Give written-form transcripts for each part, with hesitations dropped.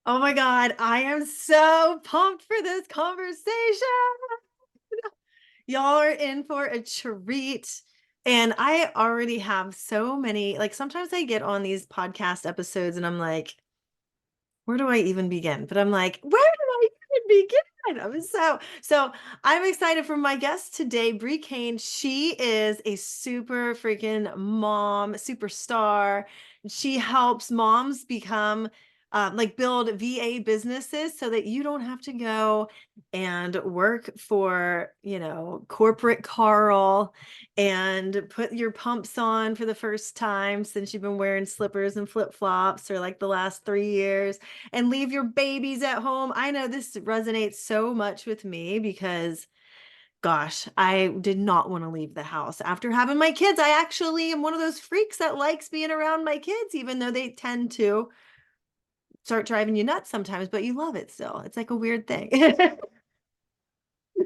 Oh my God, I am so pumped for this conversation. Y'all are in for a treat. And I already have so many, like sometimes I get on these podcast episodes and I'm like, where do I even begin? But I'm like, where do I even begin? I'm so I'm excited for my guest today, Bree Cain. She is a super freaking mom, superstar. She helps moms become like build VA businesses so that you don't have to go and work for, corporate Carl and put your pumps on for the first time since you've been wearing slippers and flip-flops for like the last 3 years and leave your babies at home. I know this resonates so much with me because, gosh, I did not want to leave the house after having my kids. I actually am one of those freaks that likes being around my kids, even though they tend to start driving you nuts sometimes, but you love it still. It's like a weird thing.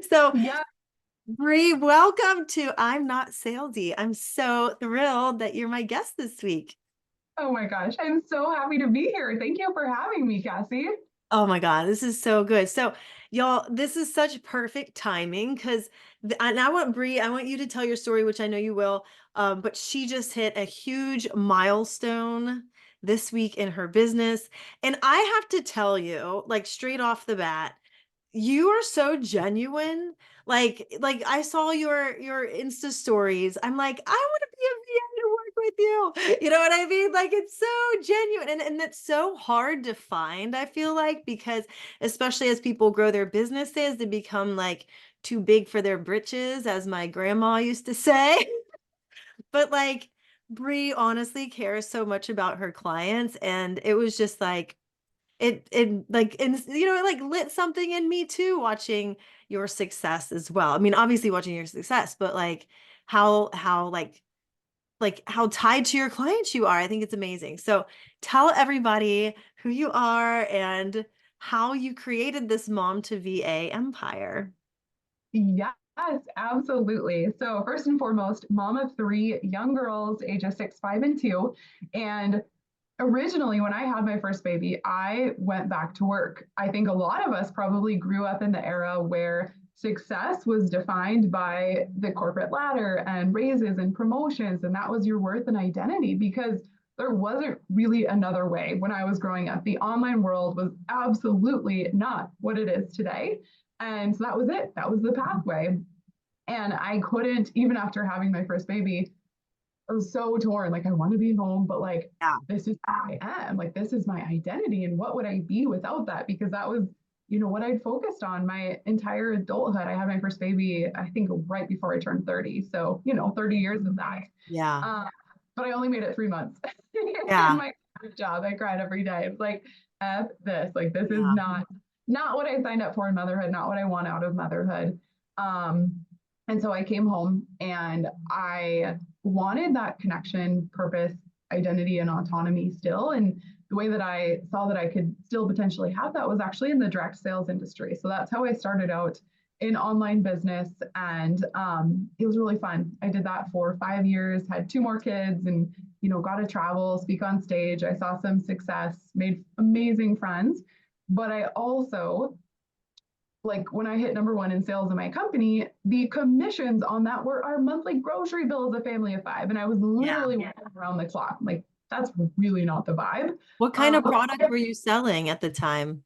So, Yeah. Bree, welcome to I'm Not Salesy. I'm so thrilled that you're my guest this week. Oh my gosh. I'm so happy to be here. Thank you for having me, Cassie. Oh my God, this is so good. So, y'all, this is such perfect timing because, and I want Bree, I want you to tell your story, which I know you will. But she just hit a huge milestone this week in her business. And I have to tell you, like straight off the bat, you are so genuine. Like I saw your Insta stories. I'm like, I want to be a VA to work with you. You know what I mean? Like it's so genuine and it's so hard to find, I feel like, because especially as people grow their businesses, they become like too big for their britches, as my grandma used to say. But like Bree honestly cares so much about her clients and it was just like it like and it like lit something in me too watching your success as well. I mean, obviously watching your success, but like how like how tied to your clients you are. I think it's amazing. So tell everybody who you are and how you created this mom to VA empire. Yes, absolutely. So, first and foremost, mom of three young girls, ages 6, 5, and 2. And originally, when I had my first baby, I went back to work. I think a lot of us probably grew up in the era where success was defined by the corporate ladder and raises and promotions, and that was your worth and identity because there wasn't really another way when I was growing up. The online world was absolutely not what it is today. And so that was it. That was the pathway. And I couldn't, even after having my first baby, I was so torn. Like, I want to be home, but like, Yeah. this is who I am. Like, this is my identity. And what would I be without that? Because that was, what I'd focused on my entire adulthood. I had my first baby, I think, right before I turned 30. So, 30 years of that. Yeah. Uh, but I only made it 3 months in Yeah. my job. I cried every day. It's like, F this. Like, this is Yeah. not what I signed up for in motherhood, not what I want out of motherhood. Um, and so I came home and I wanted that connection, purpose, identity, and autonomy still. And the way that I saw that I could still potentially have that was actually in the direct sales industry. So that's how I started out in online business. And it was really fun. I did that for 5 years, had two more kids, and got to travel, speak on stage. I saw some success, made amazing friends. But I also, like, when I hit number one in sales in my company, the commissions on that were our monthly grocery bill as a family of five. And I was Yeah. literally working around the clock. Like, that's really not the vibe. What kind of product were you selling at the time?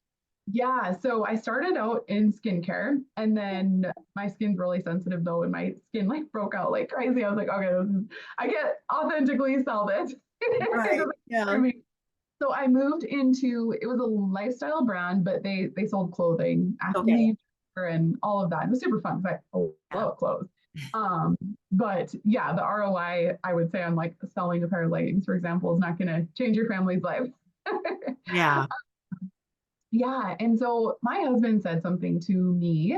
Yeah, so I started out in skincare, and then my skin's really sensitive though, and my skin like broke out like crazy. I was like, okay, I can't authentically sell this. It Right. doesn't for Yeah. me. So I moved into, it was a lifestyle brand, but they sold clothing, Okay. athleisure, and all of that. It was super fun because I Yeah. love clothes. Um, but yeah, the ROI I would say on like selling a pair of leggings, for example, is not going to change your family's life. Yeah. Yeah. And so my husband said something to me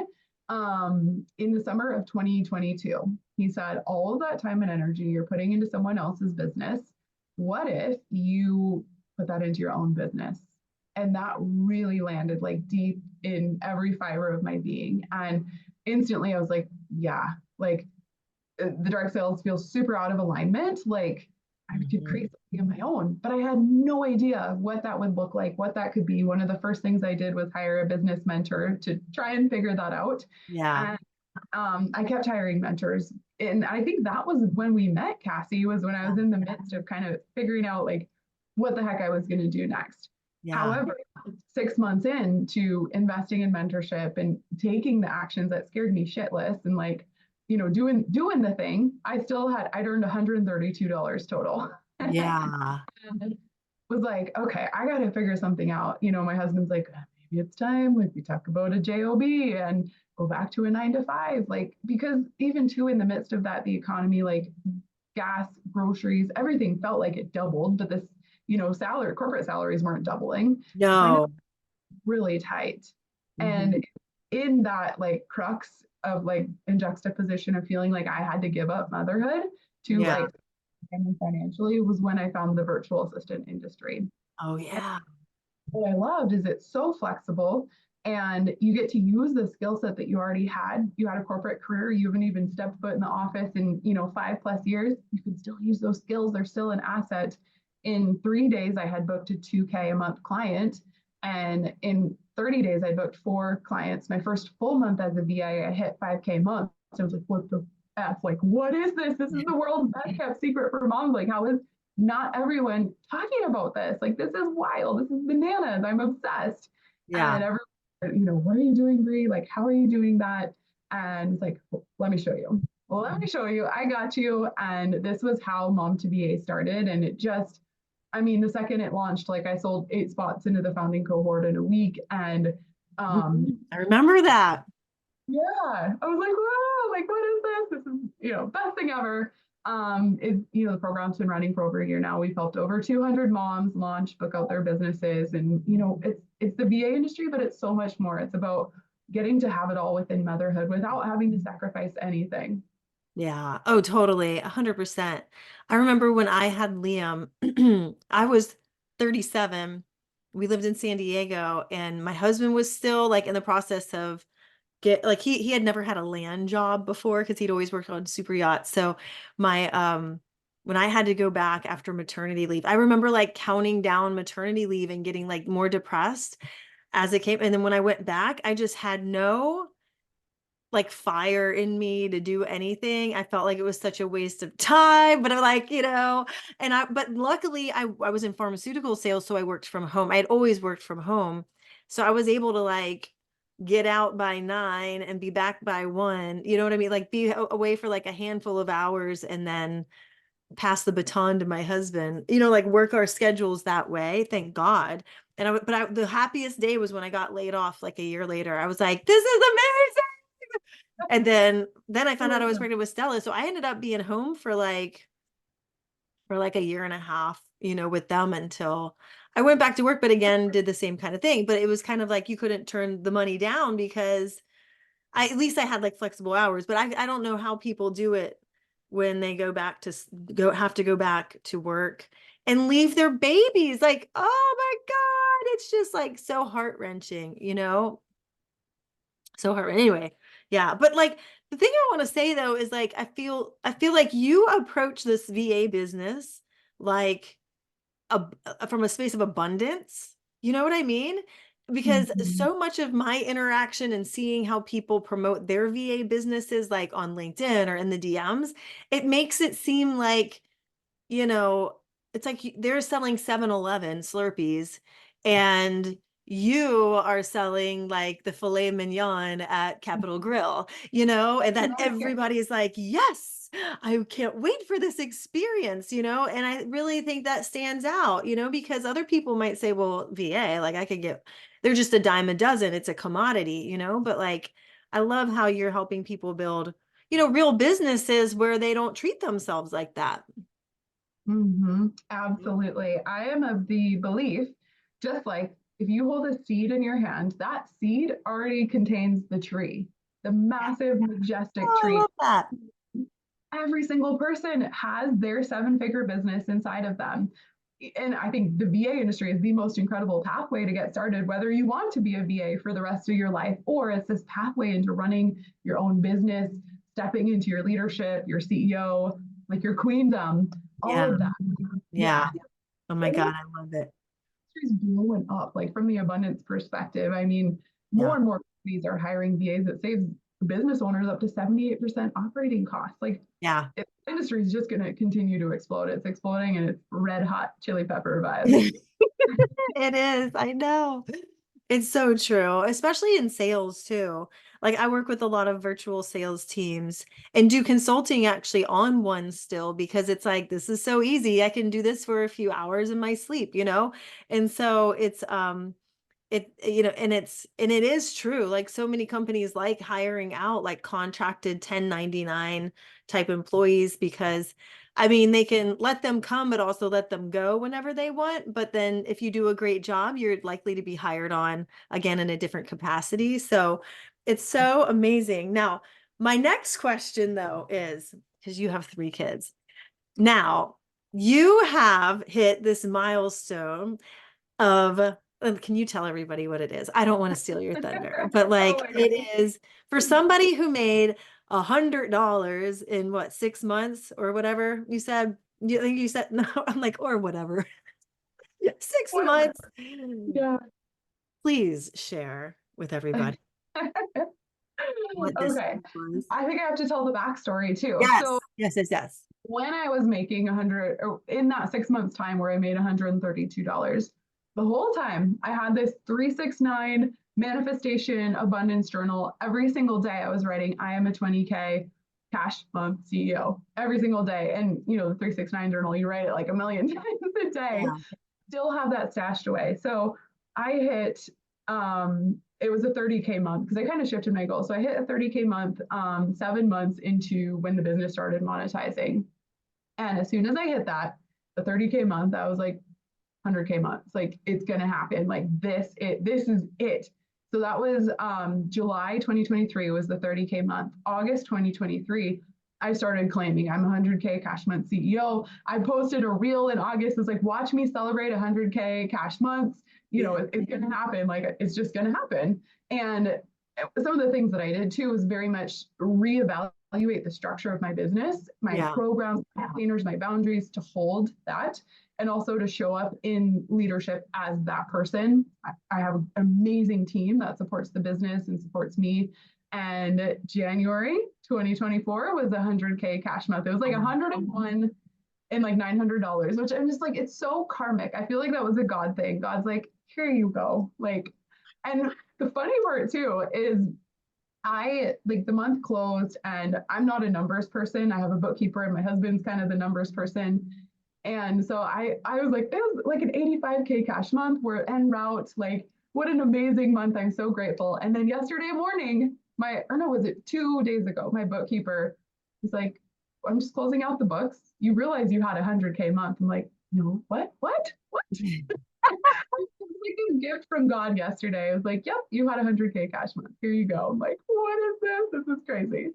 in the summer of 2022. He said, all of that time and energy you're putting into someone else's business, what if you put that into your own business? And that really landed like deep in every fiber of my being. And instantly I was like, yeah, like the direct sales feels super out of alignment. Like, I could Mhm. create on my own, but I had no idea what that would look like, what that could be. One of the first things I did was hire a business mentor to try and figure that out. Yeah. And I kept hiring mentors. And I think that was when we met, Cassie, was when I Yeah. was in the midst of kind of figuring out like what the heck I was going to do next. Yeah. However, 6 months into investing in mentorship and taking the actions that scared me shitless and like, doing the thing, I'd earned $132 total. Yeah. And was like, okay, I got to figure something out. My husband's like, maybe it's time. Like we talk about a job and go back to a 9 to 5. Like, because even too, in the midst of that, the economy, like gas, groceries, everything felt like it doubled, but this, corporate salaries weren't doubling. Finance No. really tight. Mhm. And in that like crux of like in juxtaposition of feeling like I had to give up motherhood to Yeah. like financially was when I found the virtual assistant industry. Oh, And yeah. what I loved is it's so flexible and you get to use the skill set that you already had. You had a corporate career, you haven't even stepped foot in the office in, 5+ years. You can still use those skills. They're still an asset. In 3 days, I had booked a 2K a month client. And in 30 days, I booked 4 clients. My first full month as a VA, I hit 5K a month. So I was like, what the F? Like, what is this? This is the world's best kept secret for moms. Like, how is not everyone talking about this? Like, this is wild. This is bananas. I'm obsessed. Yeah. And everyone, what are you doing, Bree? Like, how are you doing that? And it's like, well, let me show you. Well, let me show you. I got you. And this was how Mom to BA started. And it just, I mean, the second it launched, like I sold 8 spots into the founding cohort in a week. And Mhm. I remember that. yeah, I was like, whoa, like what is this? This is, best thing ever. The program's been running for over a year now. We've helped over 200 moms launch, book out their businesses, and it's the VA industry, but it's so much more. It's about getting to have it all within motherhood without having to sacrifice anything. Yeah. Oh, totally. 100%. I remember when I had Liam, I was 37. We lived in San Diego and my husband was still like in the process of he had never had a land job before because he'd always worked on super yachts. So my when I had to go back after maternity leave, I remember like counting down maternity leave and getting like more depressed as it came. And then when I went back, I just had no like fire in me to do anything. I felt like it was such a waste of time, but I'm like, but luckily I was in pharmaceutical sales, so I worked from home. I had always worked from home. So I was able to like get out by 9 and be back by 1. You know what I mean? Like be away for like a handful of hours and then pass the baton to my husband, like work our schedules that way. Thank God. The happiest day was when I got laid off like a year later. I was like, this is amazing. And then I found out I was pregnant with Stella. So I ended up being home for like a year and a half, with them until I went back to work, but again, did the same kind of thing. But it was kind of like you couldn't turn the money down because at least I had like flexible hours, but I don't know how people do it when they have to go back to work and leave their babies. Like, oh my God, it's just like so heart-wrenching. So hard. Anyway, yeah. But like the thing I want to say though is like I feel like you approach this VA business like from a space of abundance. You know what I mean? Because Mhm. so much of my interaction and seeing how people promote their VA businesses like on LinkedIn or in the DMs, it makes it seem like you know, it's like they're selling 7-Eleven Slurpees and you are selling like the filet mignon at Capitol Grill, and that everybody's like, yes, I can't wait for this experience, and I really think that stands out, because other people might say, well, VA, like they're just a dime a dozen, it's a commodity, but like, I love how you're helping people build, real businesses where they don't treat themselves like that. Absolutely. I am of the belief, just like if you hold a seed in your hand, that seed already contains the tree, the massive, majestic Oh, I tree. love that. Every single person has their 7-figure business inside of them. And I think the VA industry is the most incredible pathway to get started, whether you want to be a VA for the rest of your life, or it's this pathway into running your own business, stepping into your leadership, your CEO, like your queendom, all Yeah. of that. Yeah. Yeah. Oh my God, I love it. Industry's blowing up, like from the abundance perspective. I mean, more Yeah. and more companies are hiring VAs that saves business owners up to 78% operating costs. Like Yeah. industry is just going to continue to explode. It's exploding and it's red hot chili pepper vibes. It is. I know. It's so true, especially in sales too. Like I work with a lot of virtual sales teams and do consulting actually on one still because it's like this is so easy. I can do this for a few hours in my sleep, you know? And so and it is true. Like so many companies like hiring out like contracted 1099 type employees because I mean they can let them come but also let them go whenever they want. But then if you do a great job, you're likely to be hired on again in a different capacity. So it's so amazing. Now, my next question though is because you have 3 kids. Now, you have hit this milestone of can you tell everybody what it is? I don't want to steal your thunder, but Oh like my God. it is for somebody who made $100 in what 6 months or whatever you said. You think you said no? I'm like or whatever. Yeah, six Whatever. months. Yeah. Please share with everybody what this Okay. was. I think I have to tell the backstory too. So Yes, yes, yes, yes. when I was making 100, or in that 6 months time where I made $132, the whole time I had this 369 manifestation abundance journal. Every single day I was writing, I am a 20K cash month CEO every single day. And the 369 journal, you write it like a million times a day, Yeah, still have that stashed away. So I hit it was a 30K month because I kind of shifted my goal. So I hit a 30K month 7 months into when the business started monetizing. And as soon as I hit that, the 30K month, I was like, 100K months. Like it's gonna happen. Like this is it. So that was July 2023 was the 30K month. August 2023, I started claiming I'm 100K cash month CEO. I posted a reel in August. It's like, watch me celebrate 100K cash months. yeah, It's gonna happen. Like it's just gonna happen. And some of the things that I did too was very much reevaluate the structure of my business, my yeah, programs, my containers, my boundaries to hold that and also to show up in leadership as that person. I have an amazing team that supports the business and supports me. And January 2024 was a 100K cash month. It was like 101 and like $900, which I'm just like, it's so karmic. I feel like that was a God thing. God's like, here you go. Like, and the funny part too is I like the month closed and I'm not a numbers person. I have a bookkeeper and my husband's kind of the numbers person. And so I was like, it was like an 85K cash month. We're en route. Like, what an amazing month. I'm so grateful. And then yesterday morning, or no, was it 2 days ago? My bookkeeper was like, I'm just closing out the books. You realize you had a 100K month. I'm like, no, what? What? Like this gift from God yesterday. I was like, yep, you had a 100K cash month. Here you go. I'm like, what is this? This is crazy.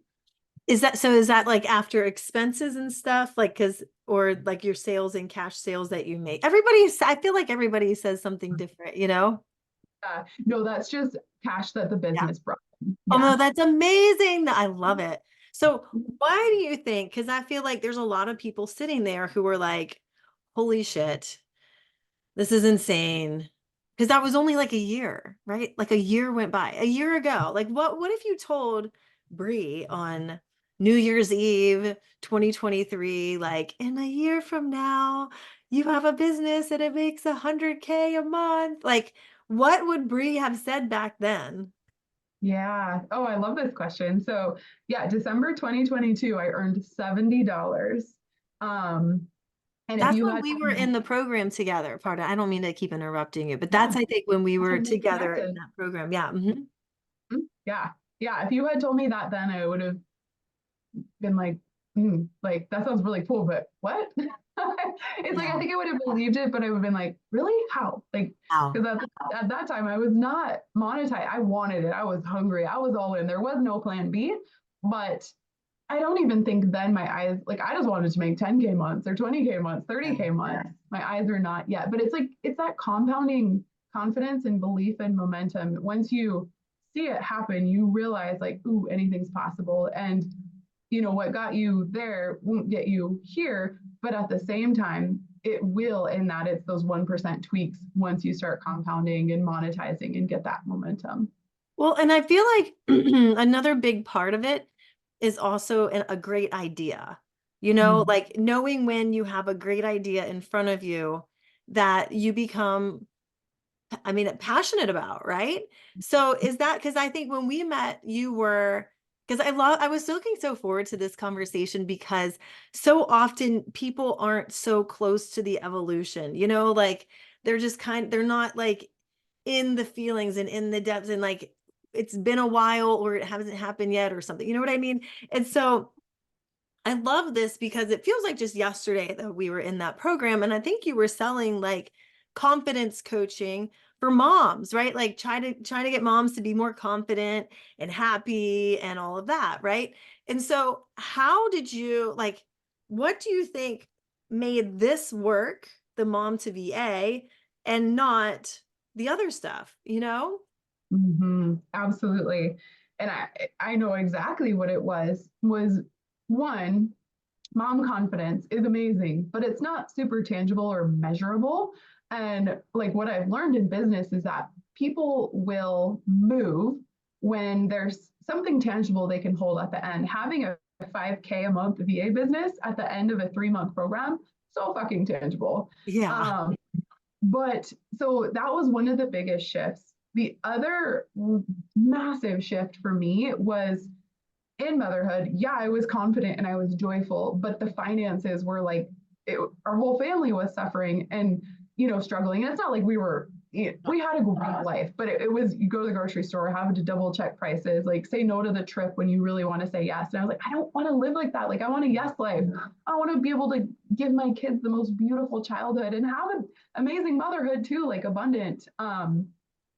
is that like after expenses and stuff? Like, cause, or like your sales and cash sales that you make? I feel like everybody says something different, you know? No, that's just cash that the Yeah. business brought in. Oh Yeah. no, that's amazing. I love it. So why do you think? Because I feel like there's a lot of people sitting there who are like, holy shit, this is insane. Because that was only like a year, right? Like a year went by, a year ago. Like what if you told Bree on New Year's Eve 2023, like in a year from now, you have a business and it makes 100K a month? Like, what would Bree have said back then? Yeah. Oh, I love this question. So, yeah, December 2022, I earned $70. Um, and if That's you when had we were told me, in the program together. Pardon, I don't mean to keep interrupting you, but yeah, that's I think when we that's were when we together in connected. that program. Yeah. Mhm. Yeah. Yeah. If you had told me that then, I would have been like, like that sounds really cool, but what? It's like I Yeah. think I would have believed it, but I would have been like, really? How? Like, Wow. because at that time I was not monetized. I wanted it. I was hungry. I was all in. There was no plan B. But I don't even think then my eyes, like I just wanted to make 10K months or 20K months, Yeah. 30K months. My eyes are not yet. But it's like it's that compounding confidence and belief and momentum. Once you see it happen, you realize like, ooh, anything's possible. And what got you there won't get you here. But at the same time, it will, in that it's those 1% tweaks once you start compounding and monetizing and get that momentum. Well, and I feel like another big part of it is also a great idea. You know, Mm-hmm. like knowing when you have a great idea in front of you that you become, I mean, passionate about, right? So is that because I think when we met, you were, because I was looking so forward to this conversation because so often people aren't so close to the evolution, you know, like they're not like in the feelings and in the depths and like it's been a while or it hasn't happened yet or something. You know what I mean? And so I love this because it feels like just yesterday that we were in that program. And I think you were selling like confidence coaching for moms, right? Like try to get moms to be more confident and happy and all of that, right? And so how did you like what do you think made this work, the mom to VA, and not the other stuff, you know? Mm-hmm. Absolutely. And I know exactly what it was one, mom confidence is amazing, but it's not super tangible or measurable. And like what I've learned in business is that people will move when there's something tangible they can hold at the end. Having a 5K a month VA business at the end of a 3-month program, so fucking tangible. Yeah. Um, but so that was one of the biggest shifts. The other massive shift for me was in motherhood. Yeah, I was confident and I was joyful, but the finances were like our whole family was suffering and struggling. And it's not like we had a great life, but it was you go to the grocery store, having to double check prices, like say no to the trip when you really want to say yes. And I was like, I don't want to live like that. Like I want a yes life. I want to be able to give my kids the most beautiful childhood and have an amazing motherhood too, like abundant.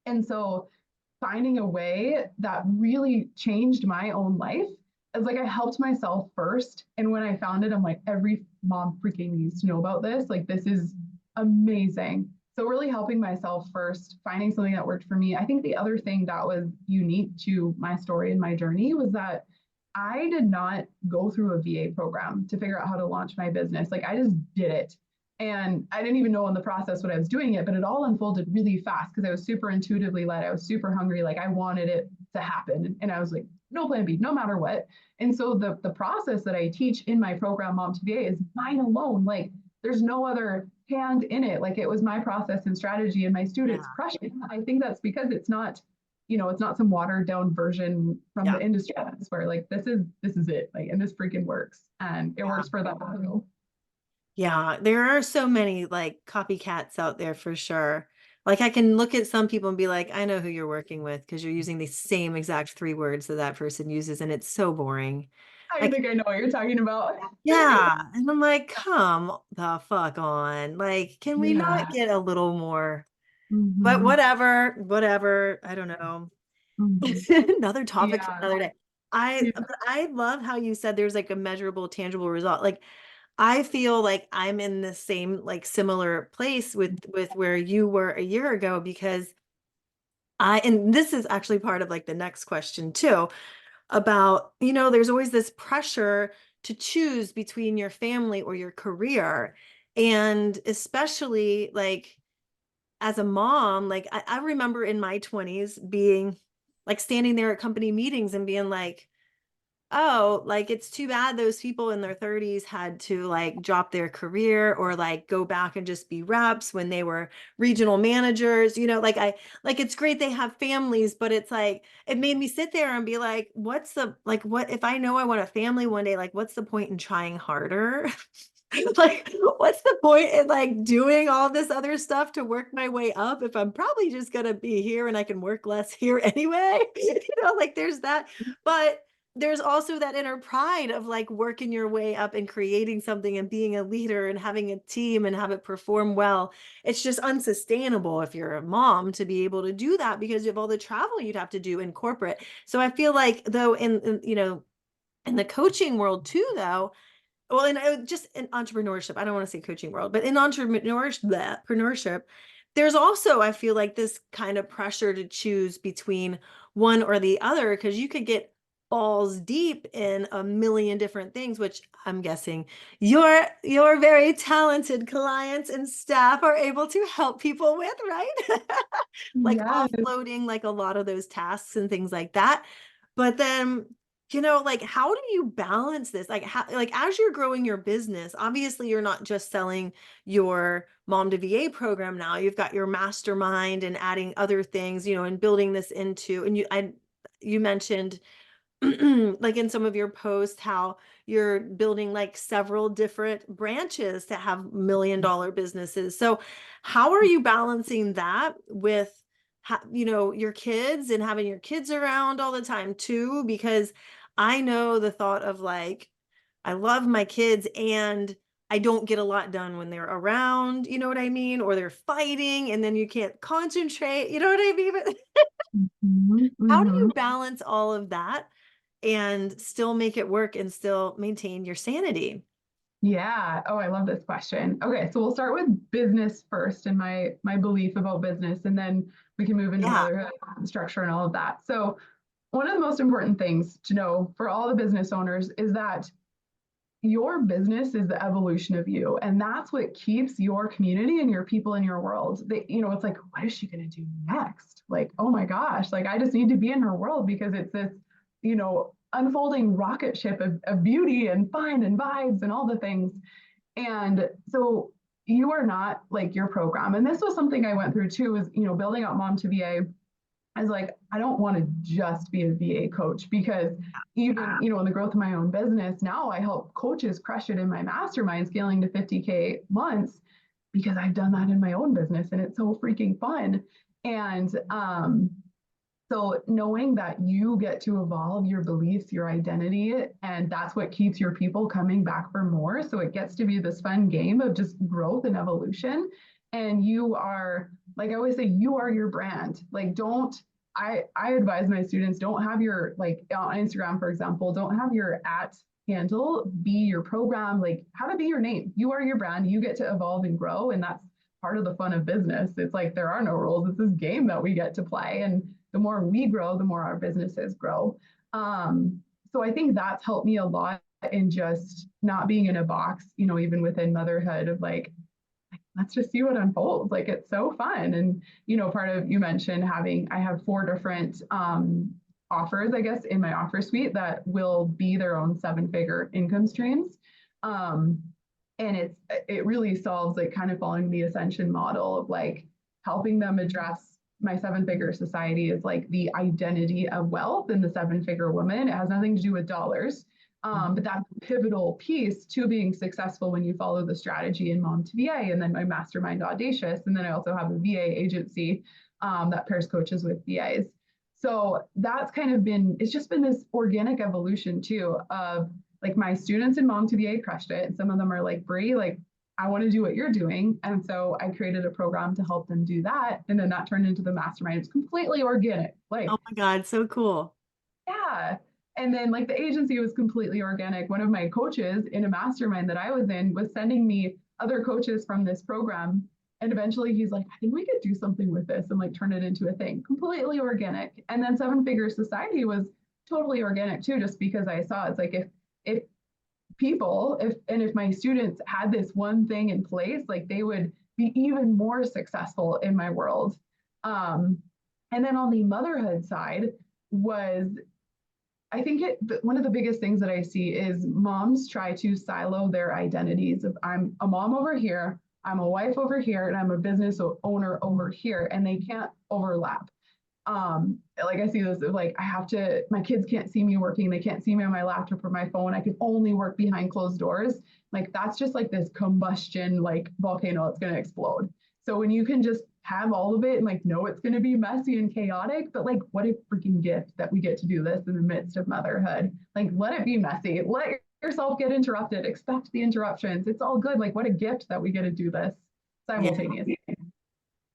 And so finding a way that really changed my own life is like I helped myself first. And when I found it, I'm like, every mom freaking needs to know about this. Like, this is amazing. So, really helping myself first, finding something that worked for me. I think the other thing that was unique to my story and my journey was that I did not go through a VA program to figure out how to launch my business. Like, I just did it. And I didn't even know in the process what I was doing it, but it all unfolded really fast because I was super intuitively led. I was super hungry. Like I wanted it to happen. And I was like, no plan B, no matter what. And so the process that I teach in my program, Mom to VA, is mine alone. Like there's no other hand in it. Like it was my process and strategy, and my students Yeah. crush it. I think that's because it's not, it's not some watered down version from Yeah. the industry. It's where like this is it. Like, and this freaking works. And it Yeah. works for them. Yeah, there are so many like copycats out there for sure. Like I can look at some people and be like, I know who you're working with because you're using the same exact 3 words that that person uses, and it's so boring. I Like, think I know what you're talking about. yeah, and I'm like, come the fuck on. Like, can we Yeah. not get a little more? But Mm-hmm. whatever, whatever. I don't know. Mm-hmm. Another topic for Yeah. another day. Yeah. I love how you said there's like a measurable, tangible result. Like I feel like I'm in the same like similar place with where you were a year ago because and this is actually part of like the next question too about, there's always this pressure to choose between your family or your career. And especially like as a mom, like I remember in my 20s being like standing there at company meetings and being like, oh, like it's too bad those people in their 30s had to like drop their career or like go back and just be reps when they were regional managers, like it's great they have families, but it's like it made me sit there and be like, what if I know I want a family one day, like what's the point in trying harder? Like, what's the point in like doing all this other stuff to work my way up if I'm probably just gonna be here and I can work less here anyway? Like there's that. But there's also that inner pride of like working your way up and creating something and being a leader and having a team and have it perform well. It's just unsustainable if you're a mom to be able to do that because of all the travel you'd have to do in corporate. So I feel like though in the coaching world too, though, well, and just in entrepreneurship, I don't want to say coaching world, but in entrepreneurship, there's also, I feel like this kind of pressure to choose between one or the other because you could get balls deep in a million different things, which I'm guessing your very talented clients and staff are able to help people with, right? Like Yes. offloading like a lot of those tasks and things like that. But then, like how do you balance this? Like how, like as you're growing your business, obviously you're not just selling your Mom to VA program now. You've got your mastermind and adding other things, and building this into, and you mentioned like in some of your posts how you're building like several different branches to have $1 million businesses. So how are you balancing that with your kids and having your kids around all the time too? Because I know the thought of like, I love my kids and I don't get a lot done when they're around, you know what I mean? Or they're fighting and then you can't concentrate, you know what I mean? But Mhm, how do you mhm. balance all of that and still make it work and still maintain your sanity? Yeah. Oh, I love this question. Okay, so we'll start with business first and my belief about business, and then we can move into Yeah. motherhood and structure and all of that. So one of the most important things to know for all the business owners is that your business is the evolution of you, and that's what keeps your community and your people in your world. It's like, what is she going to do next? Like, oh my gosh, like I just need to be in her world because it's this, unfolding rocket ship of beauty and fun and vibes and all the things. And so you are not like your program. And this was something I went through too, is, building up Mom to VA. I was like, I don't want to just be a VA coach because even, in the growth of my own business, now I help coaches crush it in my mastermind, scaling to 50K months, because I've done that in my own business and it's so freaking fun. And so knowing that you get to evolve your beliefs, your identity, and that's what keeps your people coming back for more. So it gets to be this fun game of just growth and evolution. And you are, like I always say, you are your brand. Like, don't, I advise my students, don't have your, like on Instagram, for example, don't have your at handle be your program, like have it be your name. You are your brand. You get to evolve and grow. And that's part of the fun of business. It's like there are no rules. It's this game that we get to play. And the more we grow, the more our businesses grow. So I think that's helped me a lot in just not being in a box, even within motherhood of like, let's just see what unfolds. Like it's so fun. And, part of you mentioned I have 4 different offers, I guess, in my offer suite that will be their own 7-figure income streams. Um, and it really solves like kind of following the ascension model of like helping them address my 7-figure society is like the identity of wealth in the 7-figure woman. It has nothing to do with dollars. But that's a pivotal piece to being successful when you follow the strategy in Mom to VA, and then my mastermind Audacious. And then I also have a VA agency that pairs coaches with VAs. So that's kind of it's just been this organic evolution too of like my students in Mom to VA crushed it. And some of them are like, Brie, like, I want to do what you're doing. And so I created a program to help them do that. And then that turned into the mastermind. It's completely organic. Oh Like, my God, so cool. yeah. And then like the agency was completely organic. One of my coaches in a mastermind that I was in was sending me other coaches from this program. And eventually he's like, I think we could do something with this and like turn it into a thing. Completely organic. And then 7-figure society was totally organic too, just because I saw it's like if people, if my students had this one thing in place, like they would be even more successful in my world. Um, and then on the motherhood side was I think one of the biggest things that I see is moms try to silo their identities of I'm a mom over here, I'm a wife over here, and I'm a business owner over here, and they can't overlap. Like I see this like I have to, my kids can't see me working, they can't see me on my laptop or my phone, I can only work behind closed doors. Like that's just like this combustion like volcano that's going to explode. So when you can just have all of it and like know it's going to be messy and chaotic, but like what a freaking gift that we get to do this in the midst of motherhood. Like let it be messy, let yourself get interrupted, expect the interruptions, it's all good. Like what a gift that we get to do this Yeah. simultaneously.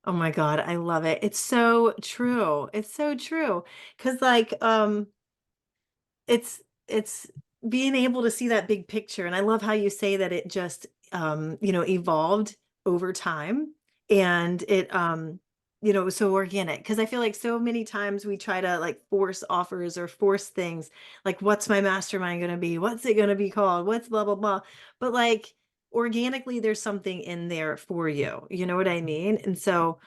Oh my God, I love it. It's so true. It's so true. 'Cause like it's being able to see that big picture. And I love how you say that it just evolved over time. And it it was so organic. Because I feel like so many times we try to like force offers or force things, like what's my mastermind going to be? What's it going to be called? What's blah blah blah. But like organically there's something in there for you. You know what I mean? And so